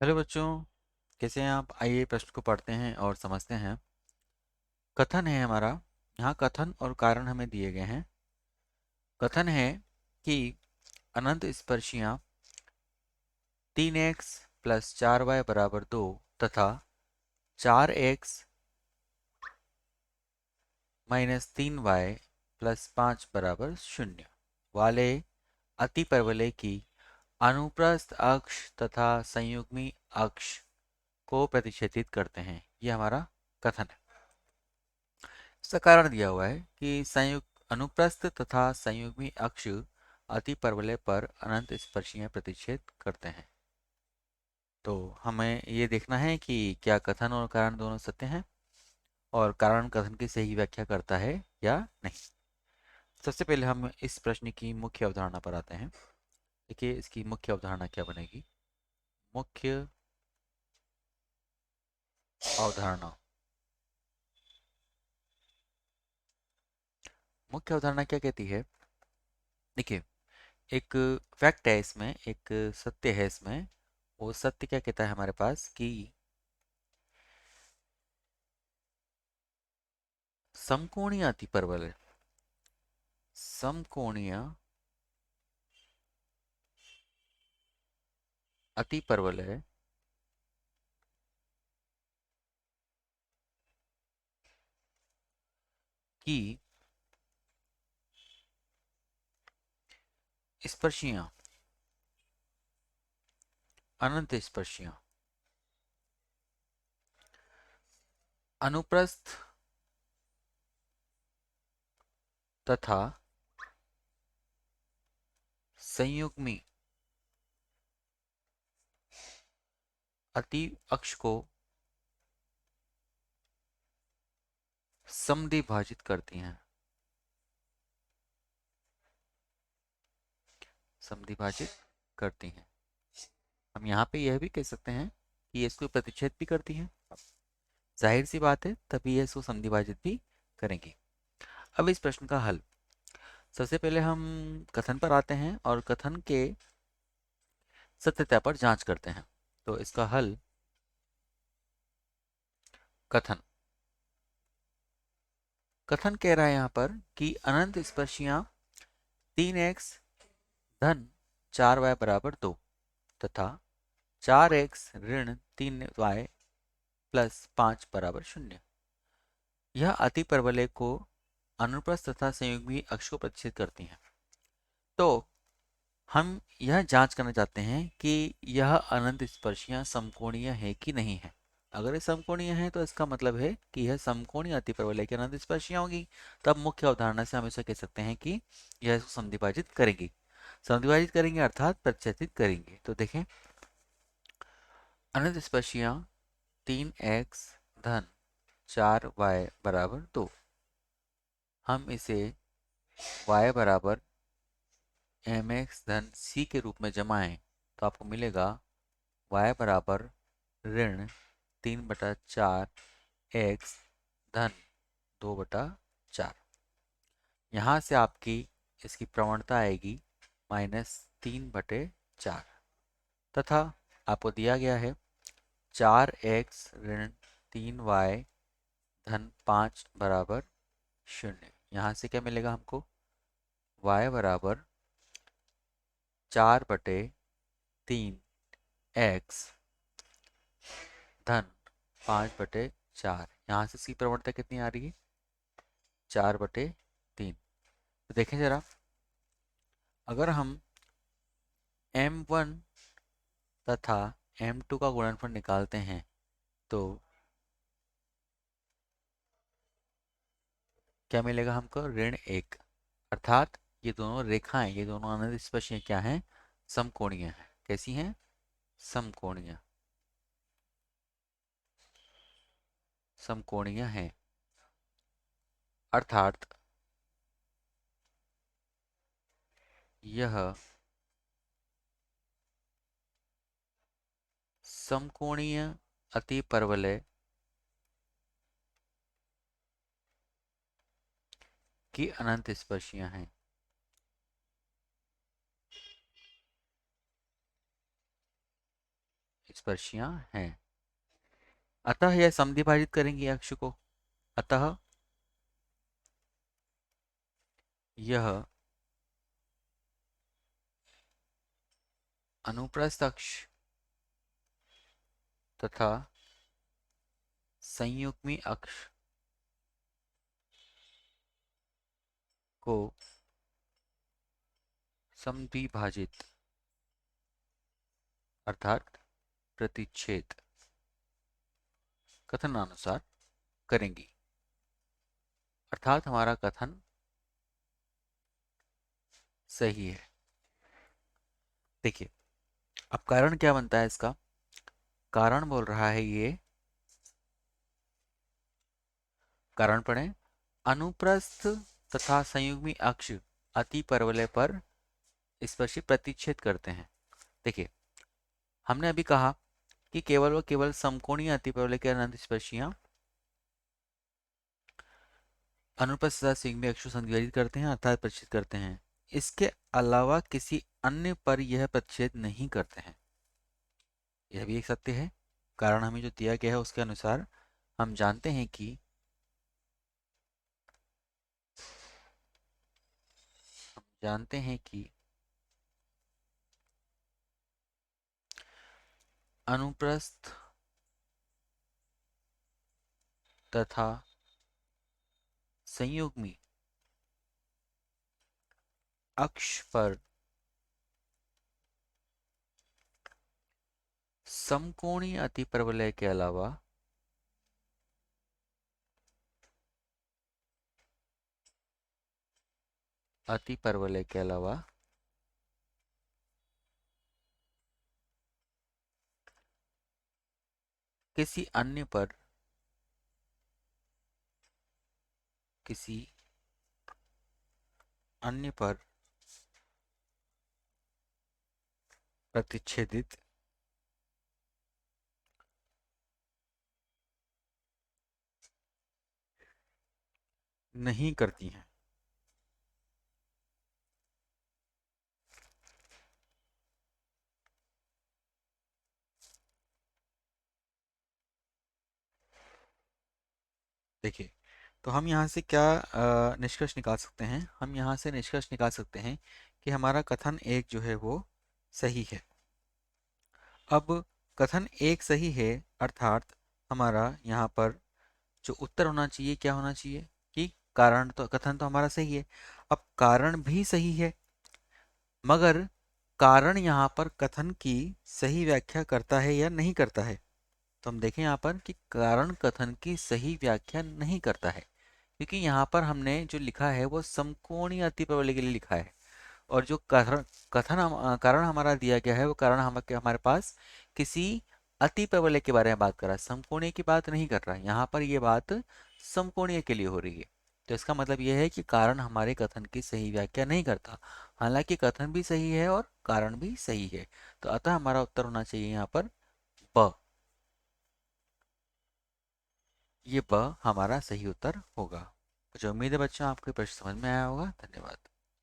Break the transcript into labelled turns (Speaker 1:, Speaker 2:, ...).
Speaker 1: Hello बच्चों, कैसे हैं आप? आइए प्रश्न को पढ़ते हैं और समझते हैं। कथन है हमारा। यहाँ कथन और कारण हमें दिए गए हैं। कथन है कि अनंत स्पर्शियाँ 3x प्लस 4y बराबर 2 तथा 4x माइनस 3y प्लस 5 बराबर 0 वाले अतिपरवलय की अनुप्रस्थ अक्ष तथा संयुग्मी अक्ष को प्रतिच्छेदित करते हैं। ये हमारा कथन है। इसका कारण दिया हुआ है कि संयुक्त अनुप्रस्थ तथा संयुग्मी अक्ष अतिपरवलय पर अनंत स्पर्शियां प्रतिच्छेद करते हैं। तो हमें ये देखना है कि क्या कथन और कारण दोनों सत्य हैं और कारण कथन की सही व्याख्या करता है या नहीं। सबसे पहले हम इस प्रश्न की मुख्य अवधारणा पर आते हैं। देखिए, इसकी मुख्य अवधारणा क्या बनेगी। मुख्य अवधारणा। मुख्य अवधारणा क्या कहती है? देखिए, एक फैक्ट है इसमें, एक सत्य है इसमें। वो सत्य क्या कहता है हमारे पास कि समकोणीय अतिपरवलय, समकोणीय अतिपरवलय की स्पर्शियां, अनंत स्पर्शियां अनुप्रस्थ तथा संयुग्मी अति अक्ष को समद्विभाजित करती हैं। समद्विभाजित करती हैं। हम यहाँ पे यह भी कह सकते हैं कि ये इसको प्रतिच्छेद भी करती हैं। जाहिर सी बात है, तभी ये इसको समद्विभाजित भी करेंगी। अब इस प्रश्न का हल। सबसे पहले हम कथन पर आते हैं और कथन के सत्यता पर जांच करते हैं। तो इसका हल। कथन। कथन कह रहा है यहाँ पर कि अनंत स्पर्शियां 3x धन 4y बराबर 2 तथा 4x ऋण 3y प्लस 5 बराबर 0। यह अतिपरवलय को अनुप्रस्थ तथा संयुग्मी अक्ष को प्रतिच्छेद करती हैं। तो हम यह जांच करना चाहते हैं कि यह अनंत स्पर्शियां समकोणीय है कि नहीं है। अगर ये समकोणीय है तो इसका मतलब है कि यह समकोणीय अतिपरवलय की अनंत स्पर्शियां होगी। तब मुख्य अवधारणा से हम इसे कह सकते हैं कि यह इसको समद्विभाजित करेंगी। समद्विभाजित करेंगे अर्थात प्रतिच्छेदित करेंगे। तो देखें, अनंत स्पर्शियां 3x धन 4y बराबर 2। हम इसे y बराबर mx धन c के रूप में जमाएं तो आपको मिलेगा y बराबर ऋण 3/4 x धन 2/4। यहाँ से आपकी इसकी प्रवणता आएगी -3/4 तथा आपको दिया गया है 4x ऋण 3y धन 5 बराबर 0। यहाँ से क्या मिलेगा हमको? y बराबर 4/3 x धन 5/4। यहाँ से इसकी प्रवणता कितनी आ रही है? 4/3। तो देखें जरा, अगर हम m1 तथा m2 का गुणनफल निकालते हैं तो क्या मिलेगा हमको? ऋण 1। अर्थात ये दोनों रेखाएं, ये दोनों अनंत स्पर्शियां क्या हैं? समकोणीय हैं। कैसी हैं? समकोणीय। समकोणीय हैं। अर्थात यह समकोणीय अतिपरवलय की अनंत स्पर्शियां हैं। स्पर्शियां हैं। अतः यह समद्विभाजित करेंगे अक्ष को। अतः यह अनुप्रस्थ अक्ष तथा संयुग्मी अक्ष को समद्विभाजित अर्थात प्रतिच्छेद कथनानुसार करेंगी। अर्थात हमारा कथन सही है। देखिए, अब कारण क्या बनता है इसका? कारण बोल रहा है ये, कारण पढ़ें, अनुप्रस्थ तथा संयुग्मी अक्ष अति परवलय पर स्पर्शी प्रतिच्छेद करते हैं। देखिए, हमने अभी कहा कि केवल व केवल समकोणीय अति परवलय के अनंत स्पर्शियां अनुप्रस्थ तथा संयुग्मी अक्ष को संविभाजित करते हैं अर्थात प्रतिच्छेद करते हैं। इसके अलावा किसी अन्य पर यह प्रतिच्छेद नहीं करते हैं। यह भी एक सत्य है। कारण हमें जो दिया गया है उसके अनुसार हम जानते हैं कि अनुप्रस्थ तथा संयुग्मी अक्ष पर समकोणीय अतिपरवलय के अलावा अतिपरवलय के अलावा किसी अन्य पर प्रतिच्छेदित नहीं करती हैं। देखिए, तो हम यहाँ से क्या निष्कर्ष निकाल सकते हैं? हम यहाँ से निष्कर्ष निकाल सकते हैं कि हमारा कथन एक जो है वो सही है। अब कथन एक सही है अर्थात हमारा यहाँ पर जो उत्तर होना चाहिए क्या होना चाहिए कि कारण तो कथन तो हमारा सही है। अब कारण भी सही है, मगर कारण यहाँ पर कथन की सही व्याख्या करता है या नहीं करता है? तो हम देखें यहाँ पर कि कारण कथन की सही व्याख्या नहीं करता है, क्योंकि यहाँ पर हमने जो लिखा है वो समकोणीय अतिप्रबल के लिए लिखा है, और जो कारण हमारा दिया गया है वो कारण हमारे पास किसी अति प्रबलय के बारे में बात कर रहा है, समकोणीय की बात नहीं कर रहा है। यहाँ पर ये बात समकोणीय के लिए हो रही है। तो इसका मतलब यह है कि कारण हमारे कथन की सही व्याख्या नहीं करता, हालांकि कथन भी सही है और कारण भी सही है। तो अतः हमारा उत्तर होना चाहिए यहाँ पर ब। ये ब हमारा सही उत्तर होगा। मुझे उम्मीद है बच्चों आपको प्रश्न समझ में आया होगा। धन्यवाद।